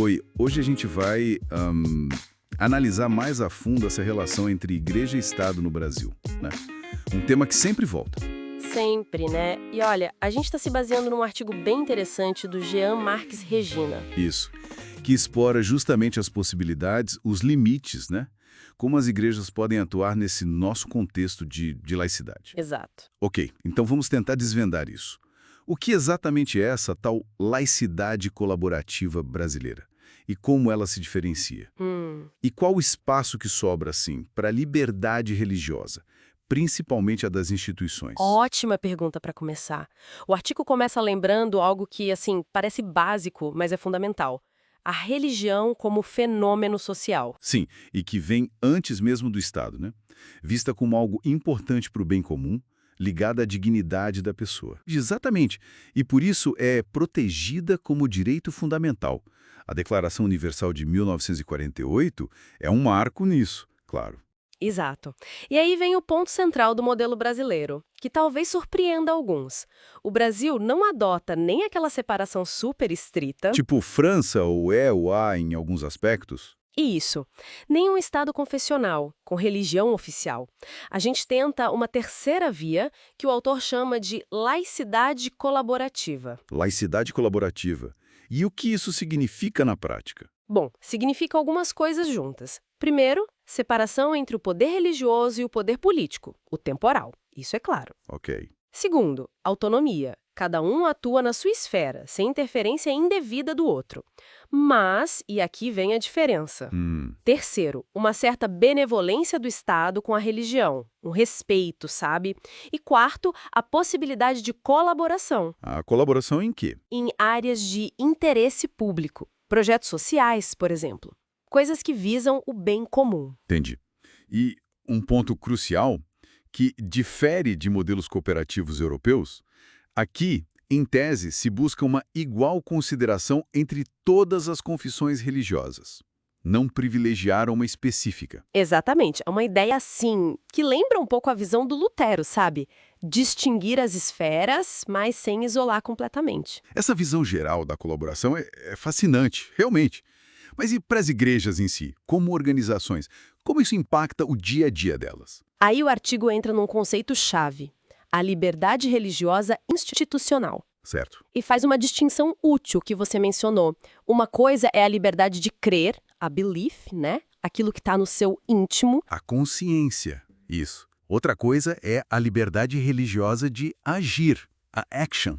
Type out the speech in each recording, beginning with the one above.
Oi, hoje a gente vai analisar mais a fundo essa relação entre igreja e Estado no Brasil, né? Um tema que sempre volta. Sempre, né? E olha, a gente está se baseando num artigo bem interessante do Jean Marques Regina. Isso, que explora justamente as possibilidades, os limites, né? Como as igrejas podem atuar nesse nosso contexto de laicidade. Exato. Ok, então vamos tentar desvendar isso. O que exatamente é essa tal laicidade colaborativa brasileira? E como ela se diferencia? E qual o espaço que sobra, assim, para a liberdade religiosa, principalmente a das instituições? Ótima pergunta para começar. O artigo começa lembrando algo que, assim, parece básico, mas é fundamental. A religião como fenômeno social. Sim, e que vem antes mesmo do Estado, né? Vista como algo importante para o bem comum, ligada à dignidade da pessoa. Exatamente. E por isso é protegida como direito fundamental. A Declaração Universal de 1948 é um marco nisso, claro. Exato. E aí vem o ponto central do modelo brasileiro, que talvez surpreenda alguns. O Brasil não adota nem aquela separação super estrita. Tipo França, ou é ou há em alguns aspectos. Isso. Nem um Estado confessional, com religião oficial. A gente tenta uma terceira via, que o autor chama de laicidade colaborativa. Laicidade colaborativa. E o que isso significa na prática? Bom, significa algumas coisas juntas. Primeiro, separação entre o poder religioso e o poder político, o temporal. Isso é claro. Ok. Segundo, autonomia. Cada um atua na sua esfera, sem interferência indevida do outro. Mas, e aqui vem a diferença. Terceiro, uma certa benevolência do Estado com a religião, um respeito, sabe? E quarto, a possibilidade de colaboração A colaboração em quê? em áreas de interesse público, projetos sociais, por exemplo. Coisas que visam o bem comum. Entendi. E um ponto crucial, que difere de modelos cooperativos europeus, aqui, em tese, se busca uma igual consideração entre todas as confissões religiosas. Não privilegiar uma específica. Exatamente. É uma ideia, assim, que lembra um pouco a visão do Lutero, sabe? Distinguir as esferas, mas sem isolar completamente. Essa visão geral da colaboração é fascinante, realmente. Mas e para as igrejas em si, como organizações? Como isso impacta o dia a dia delas? Aí o artigo entra num conceito-chave, a liberdade religiosa institucional. Certo. E faz uma distinção útil que você mencionou. Uma coisa é a liberdade de crer, a belief, né? Aquilo que está no seu íntimo. A consciência, isso. Outra coisa é a liberdade religiosa de agir, a action,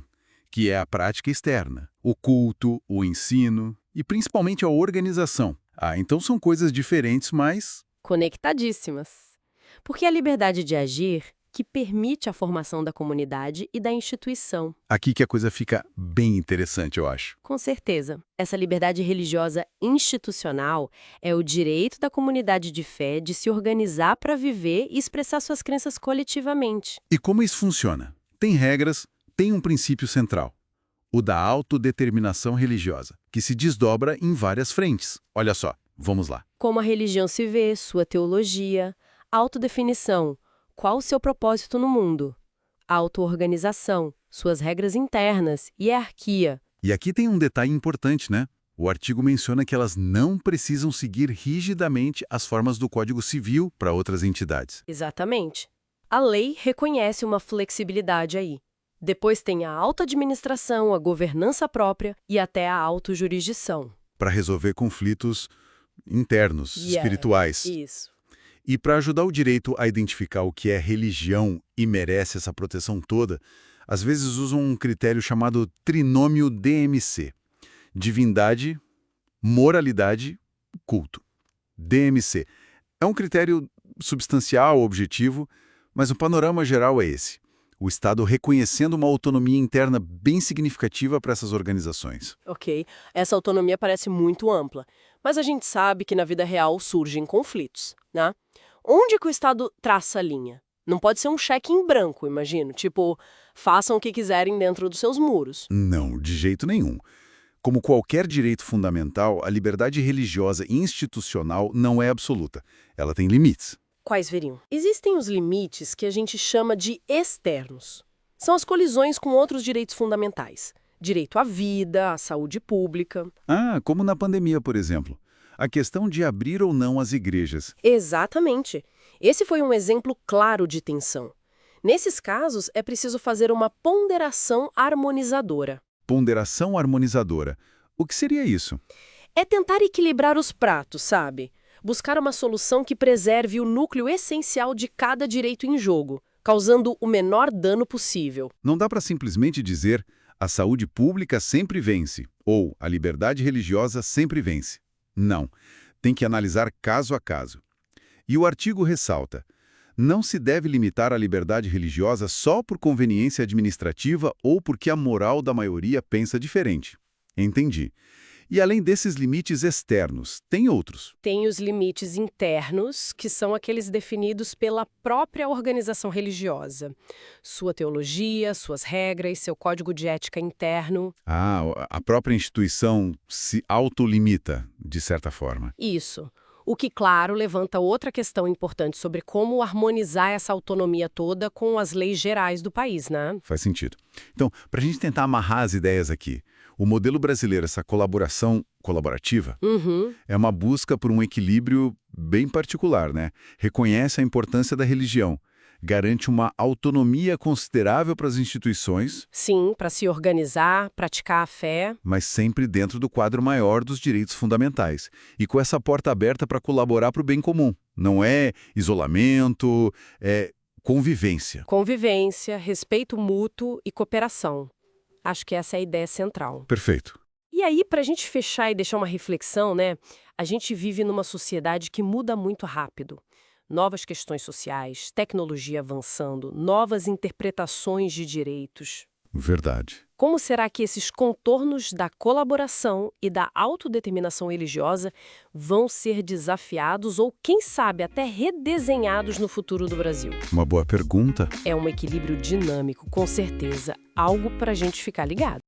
que é a prática externa, o culto, o ensino e principalmente a organização. Então são coisas diferentes, mas... Conectadíssimas. Porque a liberdade de agir que permite a formação da comunidade e da instituição. Aqui que a coisa fica bem interessante, eu acho. Com certeza. Essa liberdade religiosa institucional é o direito da comunidade de fé de se organizar para viver e expressar suas crenças coletivamente. E como isso funciona? Tem regras, tem um princípio central. O da autodeterminação religiosa, que se desdobra em várias frentes. Olha só, vamos lá. Como a religião se vê, sua teologia, autodefinição, qual o seu propósito no mundo, auto-organização, suas regras internas, hierarquia. E aqui tem um detalhe importante, né? O artigo menciona que elas não precisam seguir rigidamente as formas do Código Civil para outras entidades. Exatamente. A lei reconhece uma flexibilidade aí. Depois tem a auto-administração, a governança própria e até a autojurisdição. Para resolver conflitos internos, espirituais. Isso. E para ajudar o direito a identificar o que é religião e merece essa proteção toda, às vezes usam um critério chamado trinômio DMC. Divindade, moralidade, culto. DMC. É um critério substancial, objetivo, mas o panorama geral é esse. O Estado reconhecendo uma autonomia interna bem significativa para essas organizações. Ok, essa autonomia parece muito ampla, mas a gente sabe que na vida real surgem conflitos, né? Onde que o Estado traça a linha? Não pode ser um cheque em branco, imagino, tipo, façam o que quiserem dentro dos seus muros. Não, de jeito nenhum. Como qualquer direito fundamental, a liberdade religiosa e institucional não é absoluta. Ela tem limites. Quais veriam? Existem os limites que a gente chama de externos. São as colisões com outros direitos fundamentais. Direito à vida, à saúde pública. Ah, como na pandemia, por exemplo. A questão de abrir ou não as igrejas. Exatamente. Esse foi um exemplo claro de tensão. Nesses casos, é preciso fazer uma ponderação harmonizadora. Ponderação harmonizadora. O que seria isso? É tentar equilibrar os pratos, sabe? Buscar uma solução que preserve o núcleo essencial de cada direito em jogo, causando o menor dano possível. Não dá para simplesmente dizer a saúde pública sempre vence ou a liberdade religiosa sempre vence. Não. Tem que analisar caso a caso. E o artigo ressalta: não se deve limitar a liberdade religiosa só por conveniência administrativa ou porque a moral da maioria pensa diferente. Entendi. E além desses limites externos, tem outros? Tem os limites internos, que são aqueles definidos pela própria organização religiosa. Sua teologia, suas regras, seu código de ética interno. Ah, a própria instituição se autolimita, de certa forma. Isso. O que, claro, levanta outra questão importante sobre como harmonizar essa autonomia toda com as leis gerais do país, né? Faz sentido. Então, para a gente tentar amarrar as ideias aqui, o modelo brasileiro, essa colaboração colaborativa, é uma busca por um equilíbrio bem particular, né? Reconhece a importância da religião, garante uma autonomia considerável para as instituições. Sim, para se organizar, praticar a fé. Mas sempre dentro do quadro maior dos direitos fundamentais. E com essa porta aberta para colaborar para o bem comum. Não é isolamento, é convivência. Convivência, respeito mútuo e cooperação. Acho que essa é a ideia central. Perfeito. E aí, para a gente fechar e deixar uma reflexão, né? A gente vive numa sociedade que muda muito rápido. Novas questões sociais, tecnologia avançando, novas interpretações de direitos. Verdade. Como será que esses contornos da colaboração e da autodeterminação religiosa vão ser desafiados ou, quem sabe, até redesenhados no futuro do Brasil? Uma boa pergunta. É um equilíbrio dinâmico, com certeza, algo para a gente ficar ligado.